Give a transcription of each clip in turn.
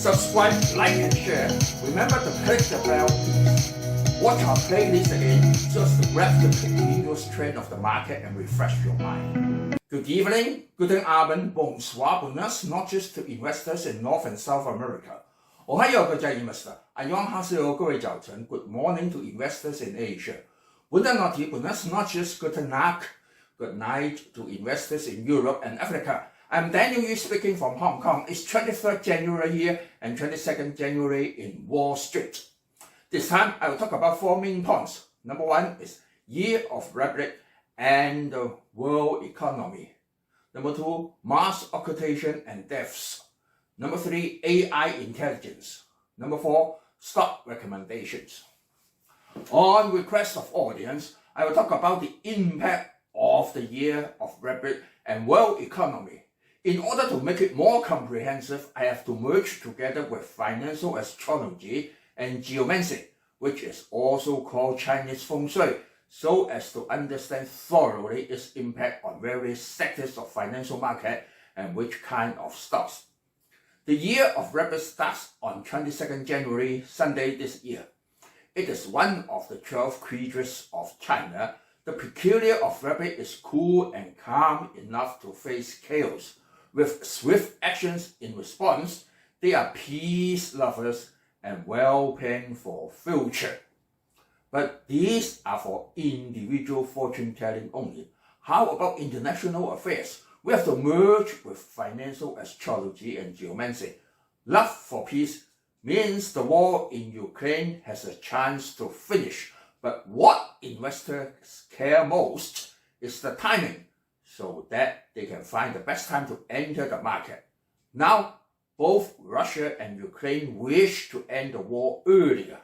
Subscribe, like, and share. Remember to click the bell. Watch our playlist again just to grab the continuous trend of the market and refresh your mind. Good evening, guten Abend, bonsoir, buenas noches to investors in North and South America. Ohio 各位 investor, 안녕하세요 各位早晨. Good morning to investors in Asia. Buenas noches, guten Nacht, good night to investors in Europe and Africa. I'm Daniel Yu speaking from Hong Kong. It's 23rd January here and 22nd January in Wall Street. This time, I will talk about four main points. Number one is Year of Rabbit and the world economy. Number two, mass occultation and deaths. Number three, AI intelligence. Number four, stock recommendations. On request of audience, I will talk about the impact of the Year of Rabbit and world economy. In order to make it more comprehensive, I have to merge together with financial astrology and geomancy, which is also called Chinese feng shui, so as to understand thoroughly its impact on various sectors of financial market and which kind of stocks. The Year of Rabbit starts on 22nd January, Sunday this year. It is one of the 12 creatures of China. The peculiar of rabbit is cool and calm enough to face chaos. With swift actions in response, they are peace lovers and well-planned for future. But these are for individual fortune-telling only. How about international affairs? We have to merge with financial astrology and geomancy. Love for peace means the war in Ukraine has a chance to finish. But what investors care most is the timing, so that they can find the best time to enter the market. Now, both Russia and Ukraine wish to end the war earlier,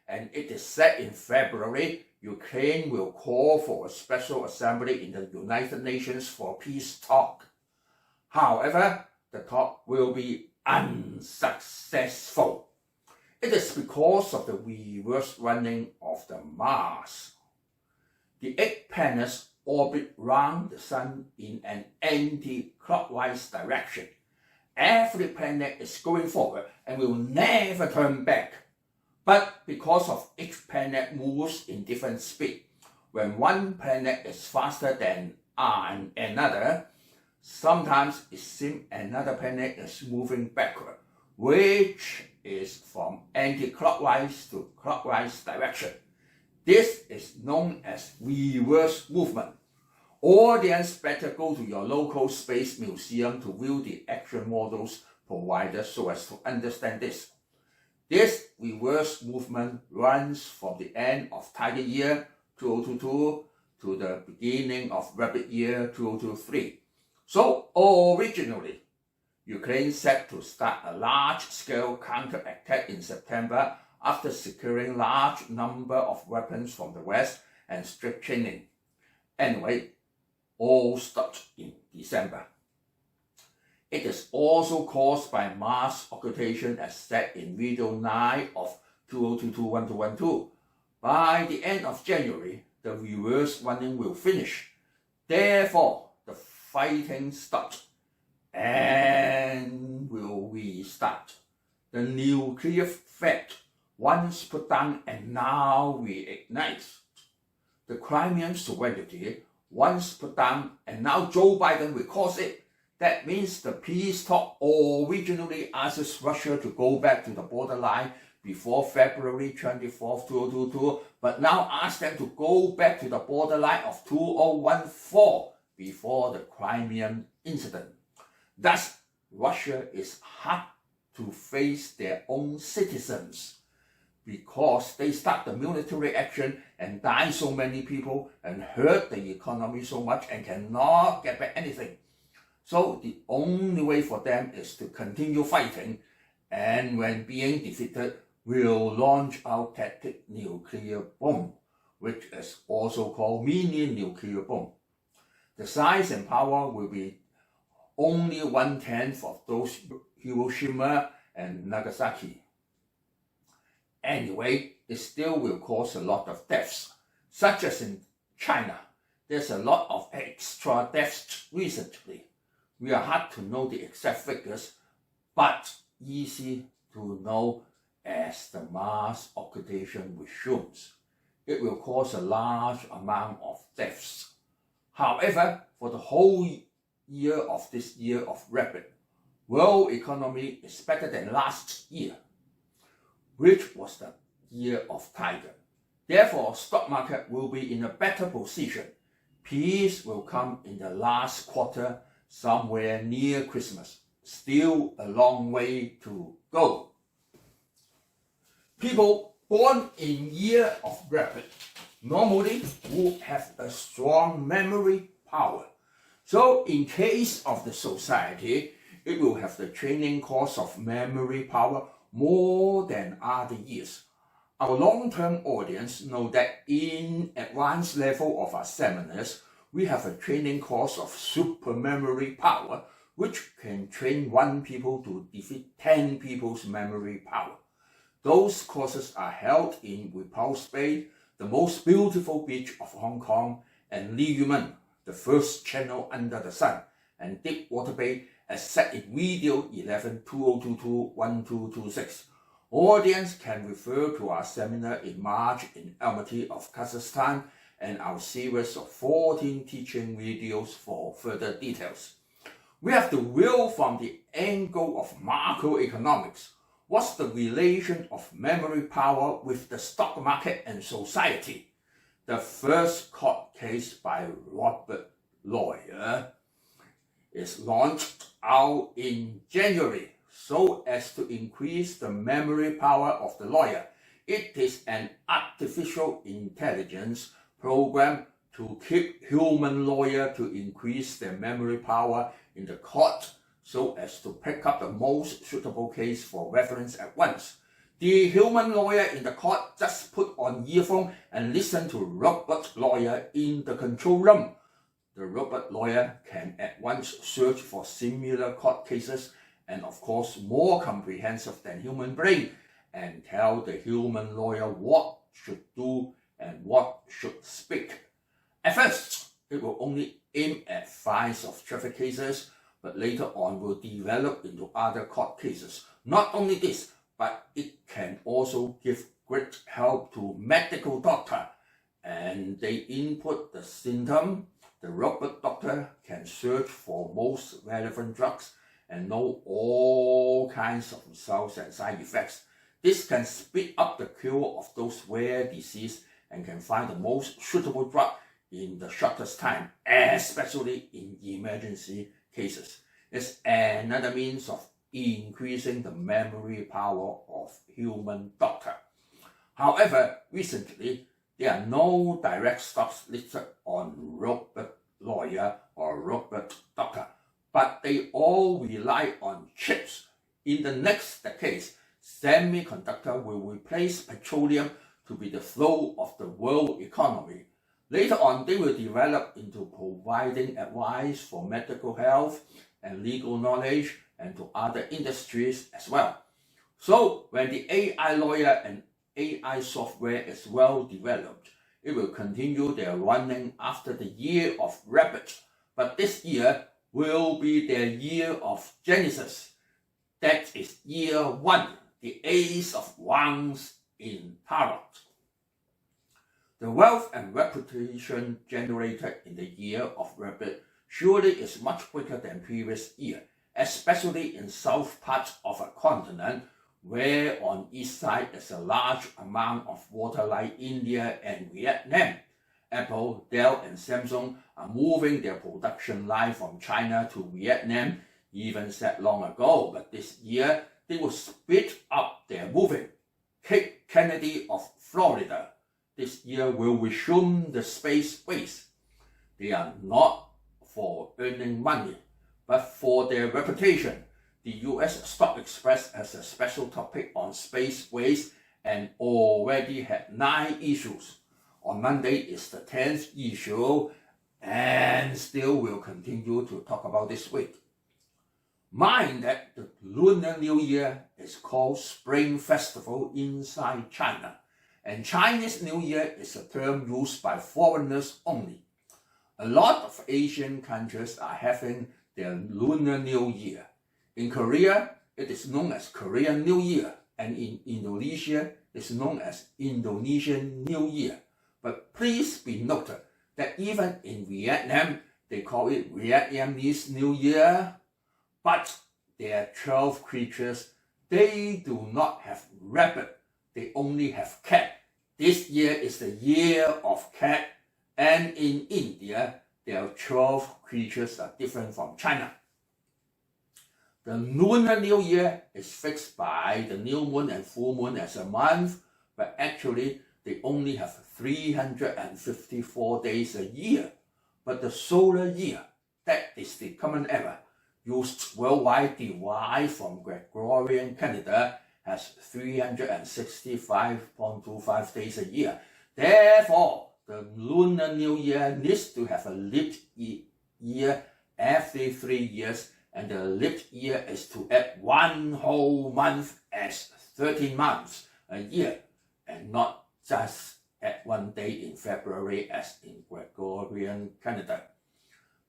and it is said in February, Ukraine will call for a special assembly in the United Nations for peace talk. However, the talk will be unsuccessful. It is because of the reverse running of the Mars. The 8 planets orbit round the sun in an anti-clockwise direction. Every planet is going forward and will never turn back. But because of each planet moves in different speed, when one planet is faster than another, sometimes it seems another planet is moving backward, which is from anti-clockwise to clockwise direction. This is known as reverse movement. Audience better go to your local space museum to view the action models provided so as to understand this. This reverse movement runs from the end of Tiger Year 2022 to the beginning of Rabbit Year 2023. So originally, Ukraine set to start a large-scale counterattack in September after securing large number of weapons from the West and strict training. Anyway, all stopped in December. It is also caused by mass occultation as said in video 9 of 2022-1212. By the end of January, the reverse running will finish. Therefore, the fighting stopped and will restart. The nuclear threat once put down and now reignites. The Crimean sovereignty once put down and now Joe Biden recalls it. That means the peace talk originally asks Russia to go back to the borderline before February 24, 2022, but now asks them to go back to the borderline of 2014 before the Crimean incident. Thus, Russia is hard to face their own citizens, because they start the military action and die so many people and hurt the economy so much and cannot get back anything. So the only way for them is to continue fighting, and when being defeated, will launch out tactic nuclear bomb, which is also called mini nuclear bomb. The size and power will be only 1/10 of those Hiroshima and Nagasaki. Anyway, it still will cause a lot of deaths, such as in China. There's a lot of extra deaths recently. We are hard to know the exact figures, but easy to know as the mass occultation resumes. It will cause a large amount of deaths. However, for the whole year of this year of rapid, world economy is better than last year, which was the year of tiger. Therefore, stock market will be in a better position. Peace will come in the last quarter, somewhere near Christmas. Still a long way to go. People born in year of rapid normally would have a strong memory power. So in case of the society, it will have the training course of memory power more than other years. Our long-term audience know that in advanced level of our seminars, we have a training course of super memory power, which can train 1 people to defeat 10 people's memory power. Those courses are held in Repulse Bay, the most beautiful beach of Hong Kong, and Lunar, the first channel under the sun, and Deepwater Bay as set in video 11-2022-1226. Audience can refer to our seminar in March in Almaty of Kazakhstan and our series of 14 teaching videos for further details. We have to view from the angle of macroeconomics. What's the relation of memory power with the stock market and society? The first court case by Robert Lawyer is launched out in January so as to increase the memory power of the lawyer. It is an artificial intelligence program to keep human lawyer to increase their memory power in the court so as to pick up the most suitable case for reference at once. The human lawyer in the court just put on earphone and listen to robot lawyer in the control room. The robot lawyer can at once search for similar court cases and of course more comprehensive than human brain and tell the human lawyer what should do and what should speak. At first, it will only aim at fines of traffic cases, but later on will develop into other court cases. Not only this, but it can also give great help to medical doctor, and they input the symptom. The robot doctor can search for most relevant drugs and know all kinds of results and side effects. This can speed up the cure of those rare diseases and can find the most suitable drug in the shortest time, especially in emergency cases. It's another means of increasing the memory power of human doctor. However, recently, there are no direct stocks listed on robot lawyer or robot doctor, but they all rely on chips. In the next decade, semiconductor will replace petroleum to be the flow of the world economy. Later on, they will develop into providing advice for medical health and legal knowledge and to other industries as well. So when the AI lawyer and AI software is well developed, it will continue their running after the year of rapid. But this year will be their year of Genesis. That is year 1, the Ace of Wands in Tarot. The wealth and reputation generated in the year of rapid surely is much quicker than previous year, especially in south part of a continent where on east side is a large amount of water like India and Vietnam. Apple, Dell and Samsung are moving their production line from China to Vietnam, even said long ago, but this year they will speed up their moving. Cape Kennedy of Florida this year will resume the space race. They are not for earning money, but for their reputation. The US Stock Express has a special topic on space race and already had 9 issues. On Monday is the 10th issue and still will continue to talk about this week. Mind that the Lunar New Year is called Spring Festival inside China, and Chinese New Year is a term used by foreigners only. A lot of Asian countries are having their Lunar New Year. In Korea, it is known as Korean New Year, and in Indonesia, it's known as Indonesian New Year. But please be noted that even in Vietnam, they call it Vietnamese New Year, but their 12 creatures, they do not have rabbit, they only have cat. This year is the year of cat, and in India, their 12 creatures are different from China. The Lunar New Year is fixed by the new moon and full moon as a month, but actually they only have 354 days a year. But the solar year, that is the common era, used worldwide derived from Gregorian calendar, has 365.25 days a year. Therefore, the Lunar New Year needs to have a leap year every 3 years, and the leap year is to add one whole month as 13 months a year, and not just add one day in February as in Gregorian calendar.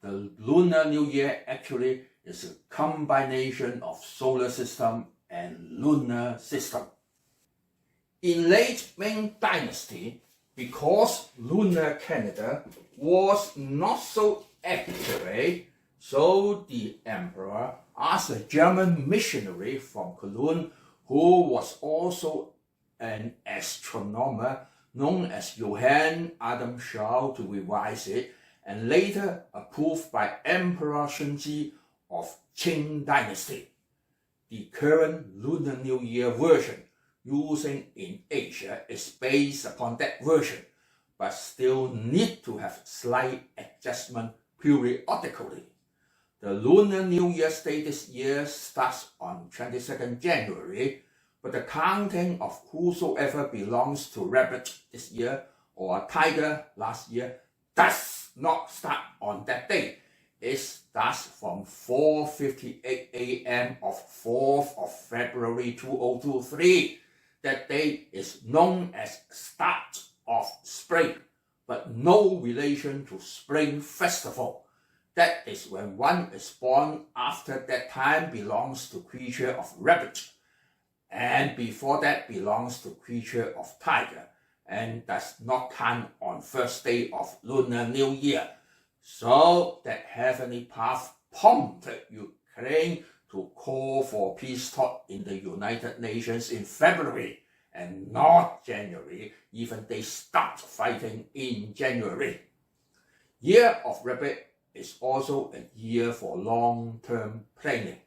The Lunar New Year actually is a combination of solar system and lunar system. In late Ming Dynasty, because lunar calendar was not so accurate, so the emperor asked a German missionary from Cologne, who was also an astronomer known as Johann Adam Schau, to revise it, and later approved by Emperor Shunji of Qing Dynasty. The current Lunar New Year version using in Asia is based upon that version, but still need to have slight adjustment periodically. The Lunar New Year's Day this year starts on 22nd January, but the counting of whosoever belongs to rabbit this year or tiger last year does not start on that day. It starts from 4:58 a.m. of 4th of February 2023. That day is known as start of spring, but no relation to Spring Festival. That is when one is born after that time belongs to creature of rabbit, and before that belongs to creature of tiger, and does not count on first day of Lunar New Year. So that heavenly path prompted Ukraine to call for peace talk in the United Nations in February and not January, even they start fighting in January. Year of Rabbit is also a year for long-term planning.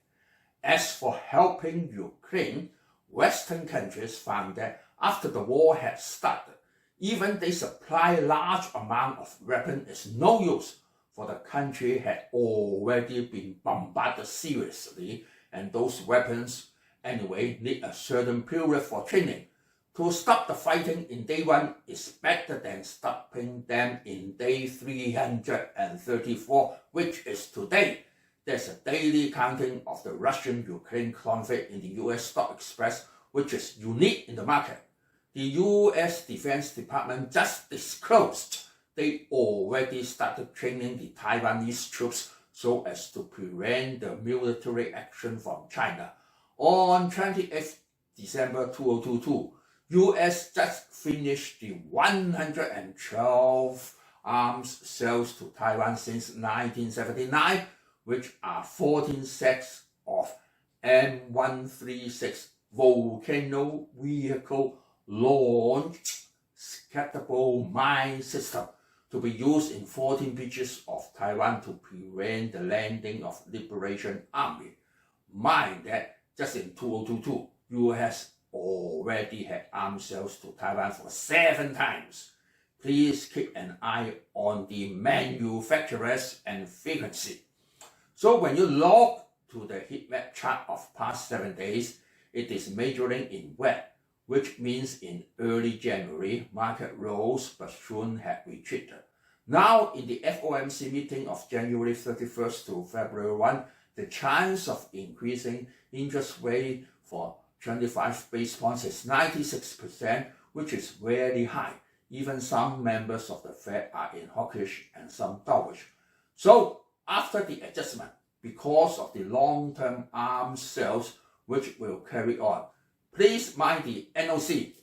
As for helping Ukraine, Western countries found that after the war had started, even they supply large amount of weapon is no use, for the country had already been bombarded seriously, and those weapons anyway need a certain period for training. To stop the fighting in day 1 is better than stopping them in day 334, which is today. There's a daily counting of the Russian-Ukraine conflict in the US Stock Express, which is unique in the market. The US Defense Department just disclosed they already started training the Taiwanese troops so as to prevent the military action from China. On 28th December 2022, US just finished the 112 arms sales to Taiwan since 1979, which are 14 sets of M136 volcano vehicle launched scatterable mine system to be used in 14 beaches of Taiwan to prevent the landing of Liberation Army. Mind that just in 2022, US already had arms sales to Taiwan for 7 times. Please keep an eye on the manufacturers and frequency. So when you log to the heat map chart of past 7 days, it is majoring in wet, which means in early January, market rose but soon had retreated. Now, in the FOMC meeting of January 31st to February 1, the chance of increasing interest rate for 25 base points is 96%, which is very high. Even some members of the Fed are in hawkish and some dovish. So, after the adjustment, because of the long-term arms sales, which will carry on. Please mind the NOC.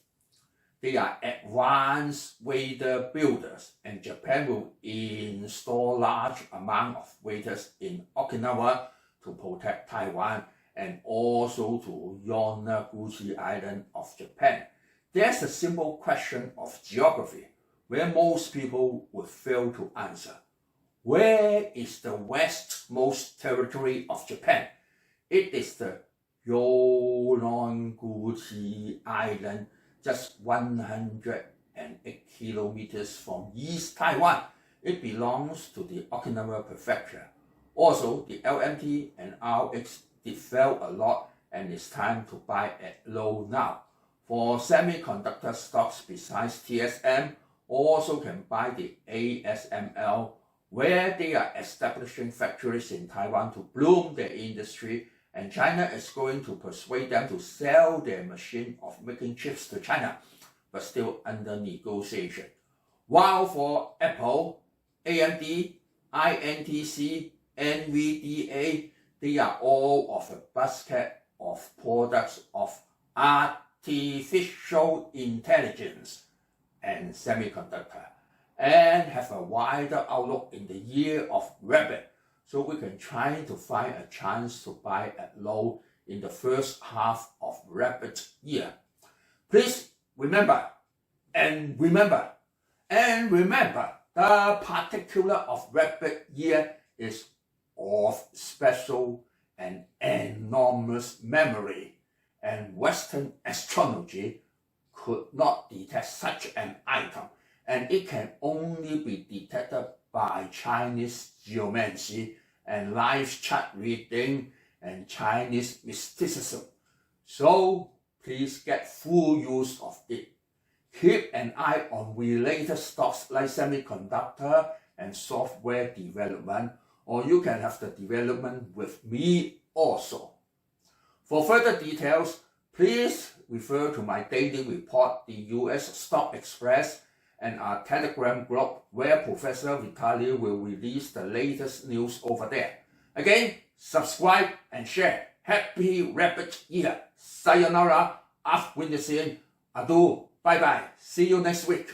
They are advanced wader builders, and Japan will install large amount of waders in Okinawa to protect Taiwan and also to Yamaguchi Island of Japan. There's a simple question of geography where most people would fail to answer. Where is the westmost territory of Japan? It is the Yamaguchi Island, just 108 kilometers from East Taiwan. It belongs to the Okinawa Prefecture. Also, the LMT and RX did fell a lot, and it's time to buy at low now. For semiconductor stocks besides TSM, also can buy the ASML, where they are establishing factories in Taiwan to bloom their industry, and China is going to persuade them to sell their machine of making chips to China, but still under negotiation. While for Apple, AMD, INTC, NVDA, they are all of a basket of products of artificial intelligence and semiconductor, and have a wider outlook in the year of rabbit. So we can try to find a chance to buy at low in the first half of rabbit year. Please remember, the particular of rabbit year is of special and enormous memory, and Western astrology could not detect such an item, and it can only be detected by Chinese geomancy and life chart reading and Chinese mysticism. So please get full use of it. Keep an eye on related stocks like semiconductor and software development, or you can have the development with me also. For further details, please refer to my daily report, the US Stock Express, and our Telegram group, where Professor Vitali will release the latest news over there. Again, subscribe and share. Happy Rabbit Year. Sayonara, auf Wiedersehen, adieu, bye bye. See you next week.